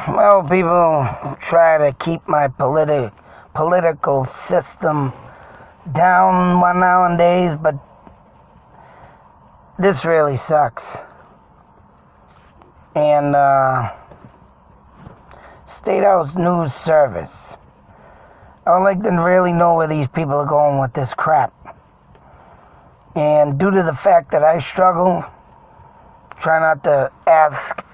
Well, people try to keep my political system down nowadays, but this really sucks. And State House News Service. I would like to really know where these people are going with this crap. And due to the fact that I struggle, try not to ask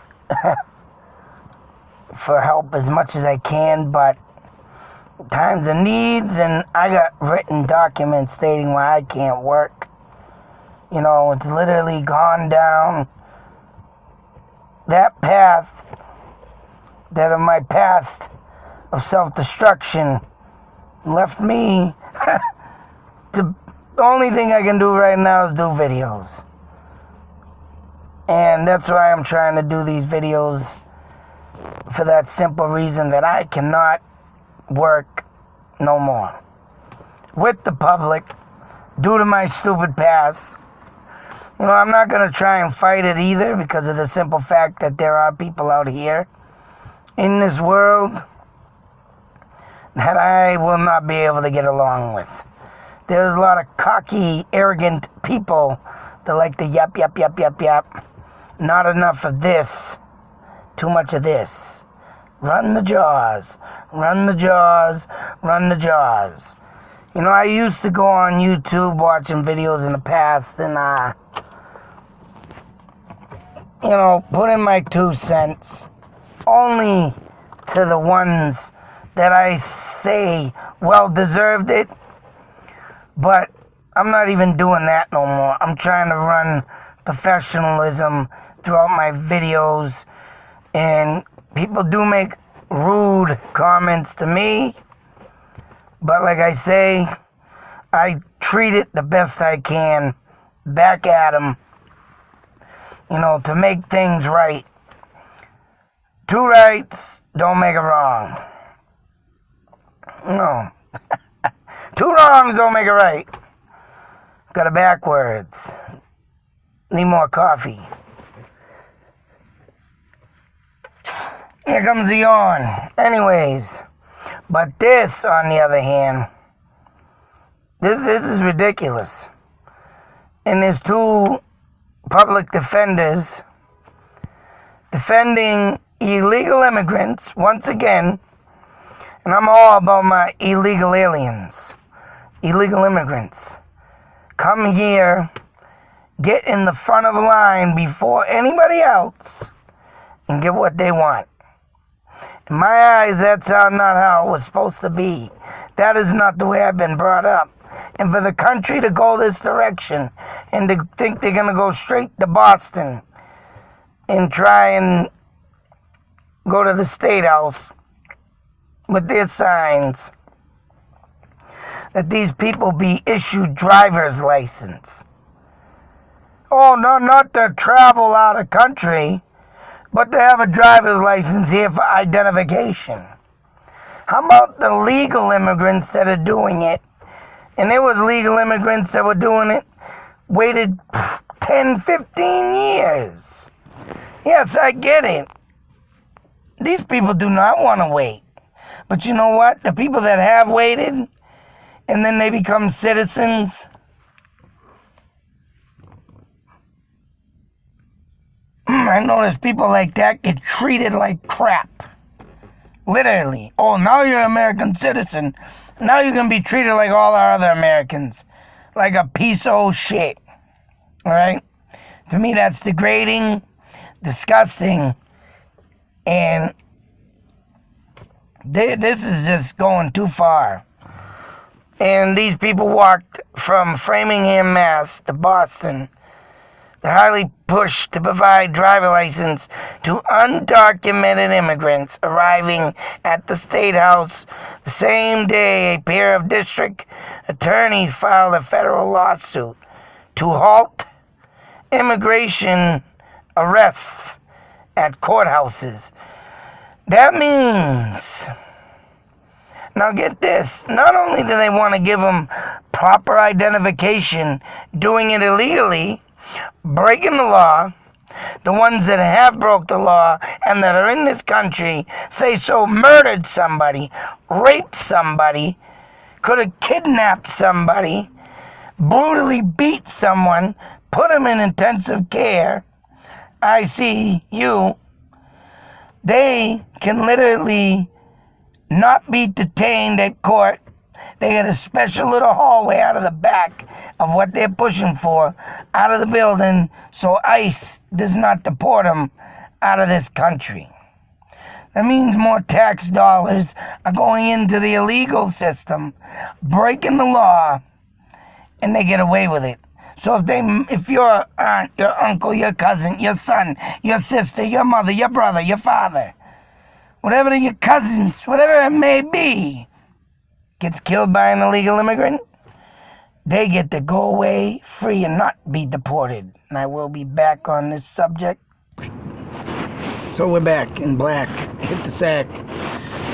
for help as much as I can, but times of needs, and I got written documents stating why I can't work. You know, it's literally gone down that path, that of my past of self-destruction, left me the only thing I can do right now is do videos. And that's why I'm trying to do these videos, for that simple reason that I cannot work no more with the public due to my stupid past. You know, I'm not going to try and fight it either, because of the simple fact that there are people out here in this world that I will not be able to get along with. There's a lot of cocky, arrogant people that like to yap. Not enough of this, too much of this. Run the jaws, run the jaws, run the jaws. You know, I used to go on YouTube watching videos in the past and, put in my 2 cents, only to the ones that I say well deserved it. But I'm not even doing that no more. I'm trying to run professionalism throughout my videos, and people do make rude comments to me, but like I say, I treat it the best I can back at them, to make things right. 2 rights don't make a wrong. No. 2 wrongs don't make it right. Got it backwards. Need more coffee. Here comes the yawn. Anyways, but this, on the other hand, this is ridiculous. And there's 2 public defenders defending illegal immigrants once again, and I'm all about my illegal aliens. Illegal immigrants come here, get in the front of the line before anybody else, and get what they want. In my eyes, that's not how it was supposed to be. That is not the way I've been brought up. And for the country to go this direction and to think they're going to go straight to Boston and try and go to the State House with their signs, that these people be issued driver's license. Oh, no, not to travel out of country, but to have a driver's license here for identification. How about the legal immigrants that are doing it? And there was legal immigrants that were doing it, waited 10, 15 years. Yes, I get it. These people do not want to wait. But you know what? The people that have waited, and then they become citizens, I notice people like that get treated like crap. Literally. Oh, now you're an American citizen. Now you're going to be treated like all our other Americans. Like a piece of old shit. Alright? To me, that's degrading, disgusting, and this is just going too far. And these people walked from Framingham, Mass. to Boston. They highly pushed to provide driver license to undocumented immigrants arriving at the State House. The same day, a pair of district attorneys filed a federal lawsuit to halt immigration arrests at courthouses. That means, now get this, not only do they want to give them proper identification, doing it illegally, breaking the law, the ones that have broke the law and that are in this country, say so, murdered somebody, raped somebody, could have kidnapped somebody, brutally beat someone, put them in intensive care, ICU, they can literally not be detained at court. They get a special little hallway out of the back of what they're pushing for out of the building so ICE does not deport them out of this country. That means more tax dollars are going into the illegal system, breaking the law, and they get away with it. So if your aunt, your uncle, your cousin, your son, your sister, your mother, your brother, your father, whatever your cousins, whatever it may be, gets killed by an illegal immigrant, they get to go away free and not be deported. And I will be back on this subject. So we're back in black. Hit the sack.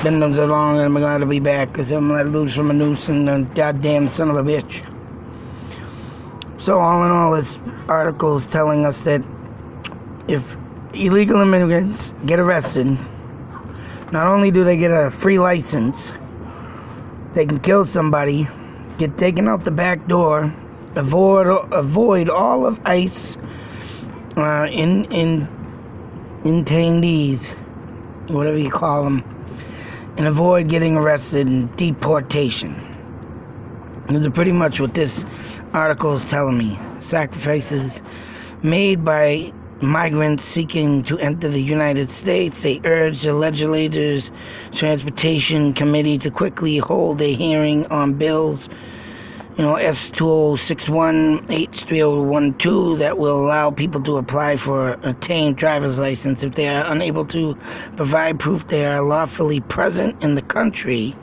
Been so long and I'm glad to be back because I'm let loose from a noose and a goddamn son of a bitch. So all in all, this article is telling us that if illegal immigrants get arrested, not only do they get a free license, they can kill somebody, get taken out the back door, avoid all of ICE detainees, whatever you call them, and avoid getting arrested and deportation. This is pretty much what this article is telling me. Sacrifices made by migrants seeking to enter the United States. They urge the legislators' transportation committee to quickly hold a hearing on bills, S2061, H3012, that will allow people to apply for an obtained driver's license if they are unable to provide proof they are lawfully present in the country.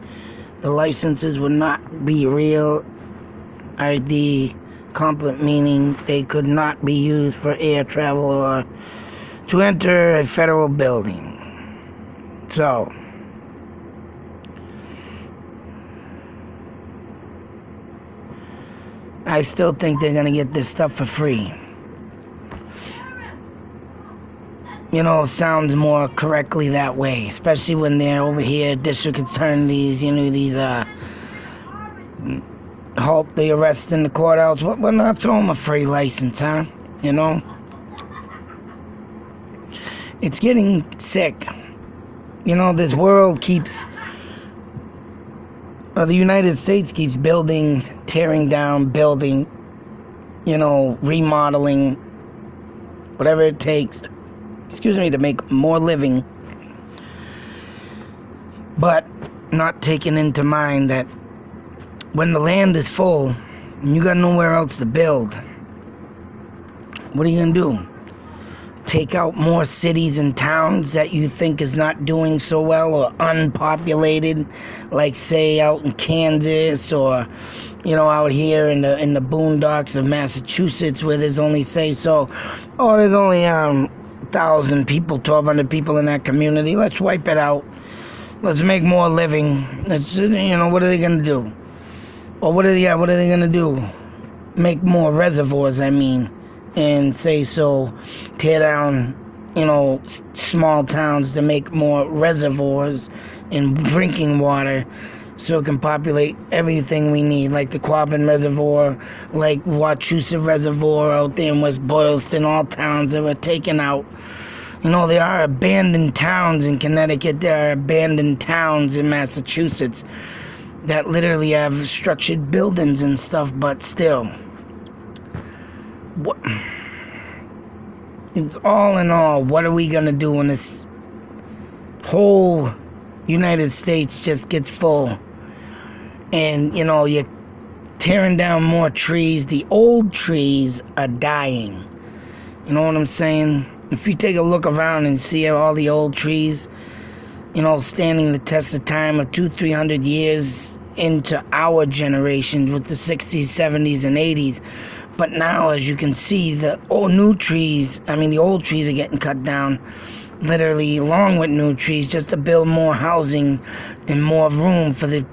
The licenses would not be real ID complete, meaning they could not be used for air travel or to enter a federal building. So, I still think they're going to get this stuff for free. It sounds more correctly that way, especially when they're over here, district attorneys, these, halt the arrest in the courthouse. Why not throw them a free license, huh? It's getting sick. This world keeps, the United States keeps building, tearing down, building, remodeling, whatever it takes, to make more living, but not taking into mind that when the land is full and you got nowhere else to build, what are you going to do? Take out more cities and towns that you think is not doing so well or unpopulated, like say out in Kansas or out here in the boondocks of Massachusetts where there's only there's only 1,000 people, 1,200 people in that community. Let's wipe it out. Let's make more living. Let's what are they gonna do? Or what are they gonna do? Make more reservoirs, and tear down, small towns to make more reservoirs and drinking water so it can populate everything we need, like the Quabbin Reservoir, like Wachusett Reservoir out there in West Boylston, all towns that were taken out. There are abandoned towns in Connecticut, there are abandoned towns in Massachusetts that literally have structured buildings and stuff, but still. It's all in all, what are we going to do when this whole United States just gets full? And, you're tearing down more trees. The old trees are dying. You know what I'm saying? If you take a look around and see all the old trees, standing the test of time of 200-300 years into our generation with the 60s, 70s, and 80s. But now, as you can see, the old trees are getting cut down, literally along with new trees, just to build more housing and more room for the,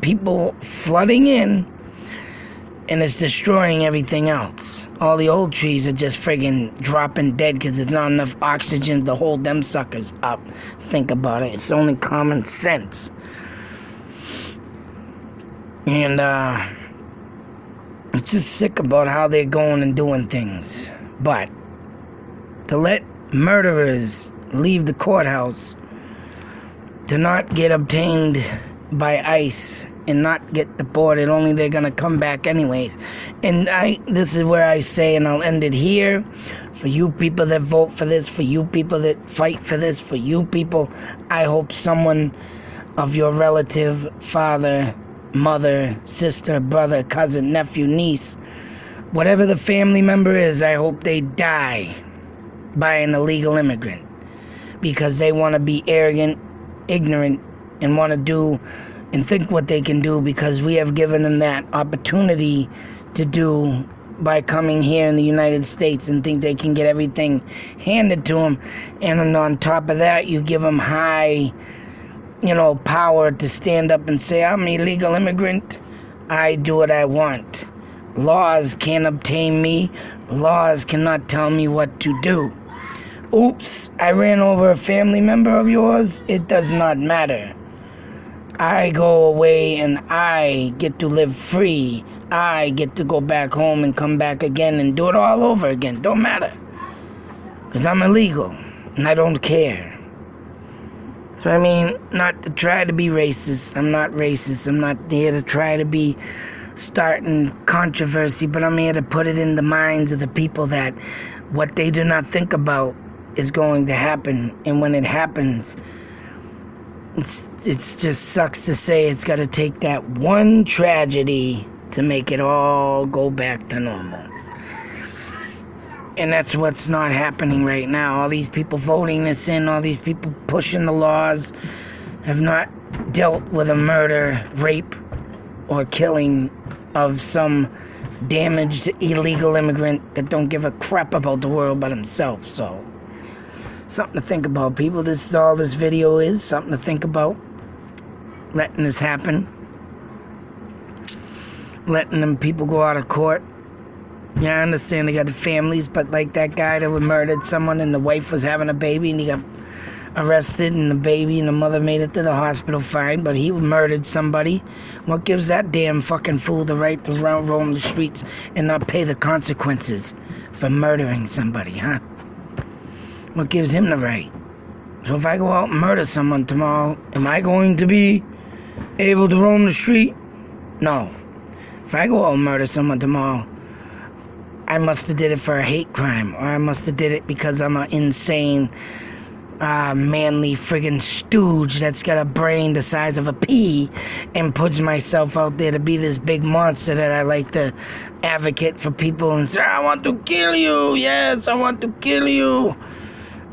people flooding in and it's destroying everything else. All the old trees are just friggin' dropping dead because there's not enough oxygen to hold them suckers up. Think about it. It's only common sense. And it's just sick about how they're going and doing things. But to let murderers leave the courthouse, to not get obtained by ICE and not get deported, only they're gonna come back anyways. And this is where I say, and I'll end it here, for you people that vote for this, for you people that fight for this, for you people, I hope someone of your relative, father, mother, sister, brother, cousin, nephew, niece, whatever the family member is, I hope they die by an illegal immigrant because they want to be arrogant, ignorant, and want to do and think what they can do because we have given them that opportunity to do by coming here in the United States and think they can get everything handed to them. And on top of that, you give them high, power to stand up and say, I'm an illegal immigrant. I do what I want. Laws can't obtain me. Laws cannot tell me what to do. Oops, I ran over a family member of yours. It does not matter. I go away and I get to live free. I get to go back home and come back again and do it all over again. Don't matter. Because I'm illegal and I don't care. So I mean, not to try to be racist. I'm not racist. I'm not here to try to be starting controversy, but I'm here to put it in the minds of the people that what they do not think about is going to happen. And when it happens, it's just sucks to say it's got to take that one tragedy to make it all go back to normal. And that's what's not happening right now. All these people voting this in, all these people pushing the laws have not dealt with a murder, rape, or killing of some damaged illegal immigrant that don't give a crap about the world but himself. So, something to think about, people. This is all this video is. Something to think about. Letting this happen. Letting them people go out of court. Yeah, I understand they got the families, but like that guy that murdered someone and the wife was having a baby and he got arrested and the baby and the mother made it to the hospital fine, but he murdered somebody. What gives that damn fucking fool the right to roam the streets and not pay the consequences for murdering somebody, huh? What gives him the right? So if I go out and murder someone tomorrow, am I going to be able to roam the street? No. If I go out and murder someone tomorrow, I must have did it for a hate crime, or I must have did it because I'm an insane, manly friggin' stooge that's got a brain the size of a pea and puts myself out there to be this big monster that I like to advocate for people and say, I want to kill you, yes, I want to kill you.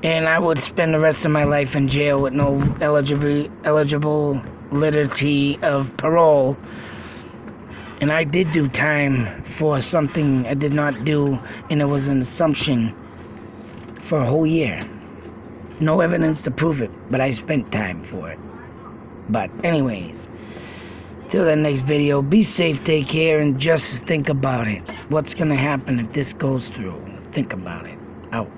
And I would spend the rest of my life in jail with no eligible liberty of parole. And I did do time for something I did not do, and it was an assumption for a whole year. No evidence to prove it, but I spent time for it. But anyways, till the next video, be safe, take care, and just think about it. What's going to happen if this goes through? Think about it. Out.